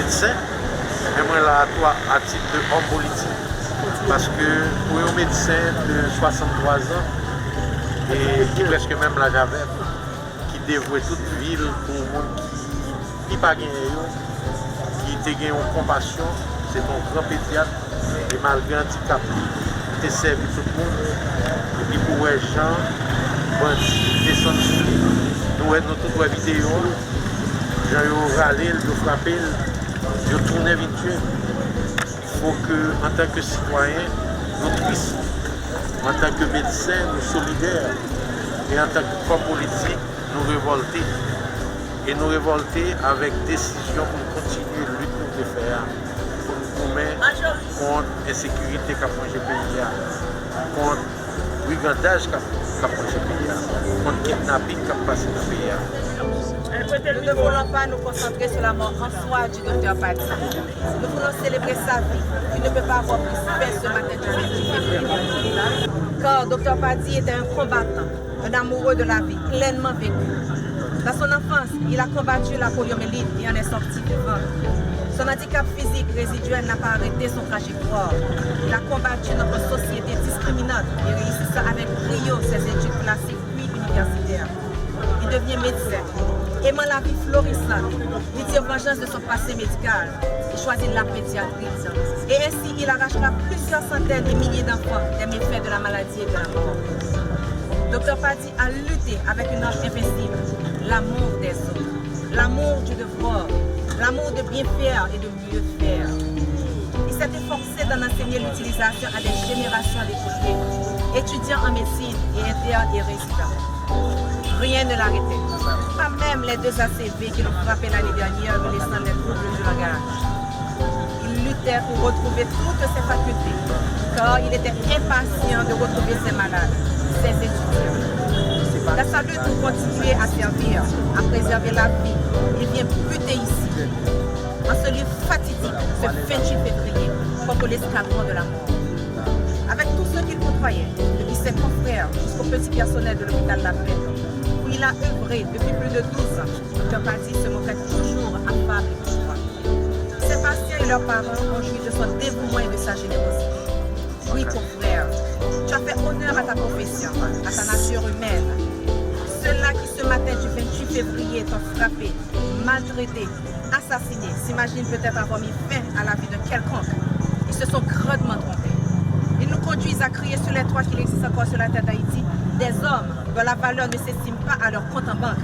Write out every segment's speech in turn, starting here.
médecin, mais moi là, toi, à titre d'homme politique. Parce que pour un médecin de 63 ans, et qui presque même l'âge avec, qui dévouait toute ville pour le monde qui n'a pas gagné, qui a gagné en compassion, c'est un grand pédiatre, et malgré handicap, il a servi tout le monde. Et puis pour les gens, bandits, descendus, nous avons toutes les vidéos, gens ont râlé, ils ont frappé, ils ont tourné vite tué. Il faut que, en tant que citoyen, nous puissions, en tant que médecins, nous solidaires, et en tant que corps politique, nous révolter. Et nous révolter avec décision pour continuer la lutte pour le faire, pour nous mettre contre l'insécurité qu'a prend le pays, contre le brigandage qu'a prend le pays, contre le kidnapping qu'a passé dans le pays. Nous ne voulons pas nous concentrer sur la mort en soi du docteur Paddy. Nous voulons célébrer sa vie, qui ne peut pas avoir plus belle ce matin du 28 février. Car docteur Paddy était un combattant, un amoureux de la vie, pleinement vécu. Dans son enfance, il a combattu la poliomyélite et en est sorti vivant. Son handicap physique résiduel n'a pas arrêté son trajectoire. Il a combattu notre société discriminante et réussissant avec brio ses études classiques puis universitaires. Il devient médecin. Aimant la vie florissante, il tire vengeance de son passé médical. Il choisit la pédiatrie. Et ainsi, il arrachera plusieurs centaines et milliers d'enfants des méfaits de la maladie et de la mort. Dr Paddy a lutté avec une âme invincible, l'amour des autres, l'amour du devoir, l'amour de bien faire et de mieux faire. Il s'est efforcé d'en enseigner l'utilisation à des générations d'écoliers, étudiants en médecine et internes et résidents. Rien ne l'arrêtait, pas même les 2 ACV qui l'ont frappé l'année dernière, lui laissant des troubles du langage. Il luttait pour retrouver toutes ses facultés, car il était impatient de retrouver ses malades, ses étudiants. Dans sa lutte pour continuer à servir, à préserver la vie, il vient buter ici, en ce lieu fatidique, ce 28 février, contre l'escadron de la mort. Avec tous ceux qu'il côtoyait, depuis ses confrères jusqu'au petit personnel de l'hôpital La Paix, où il a œuvré depuis plus de 12 ans, Dr Paddy se montrait toujours affable et courtois. Ses patients et leurs parents ont joui de son dévouement et de sa générosité. Oui, confrère, tu as fait honneur à ta profession, à ta nature humaine. Ceux-là qui ce matin du 28 février t'ont frappé, maltraité, assassiné, s'imaginent peut-être avoir mis fin à la vie de quelconque. Ils se sont grandement trompés. Ils nous conduisent à crier sur les toits qu'il existe encore sur la terre d'Haïti des hommes dont la valeur ne s'estime pas à leur compte en banque,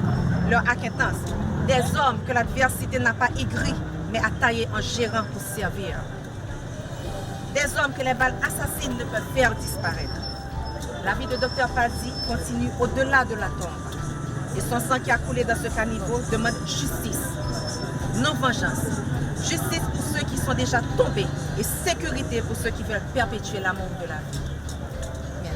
leur acquittance, des hommes que l'adversité n'a pas aigri, mais a taillé en gérant pour servir. Des hommes que les balles assassines ne peuvent faire disparaître. La vie de Dr Paddy continue au-delà de la tombe. Et son sang qui a coulé dans ce caniveau demande justice, non vengeance. Justice pour ceux qui sont déjà tombés et sécurité pour ceux qui veulent perpétuer l'amour de la vie. Merci.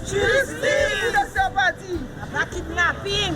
Justice, Dr Paddy. Pas kidnapping.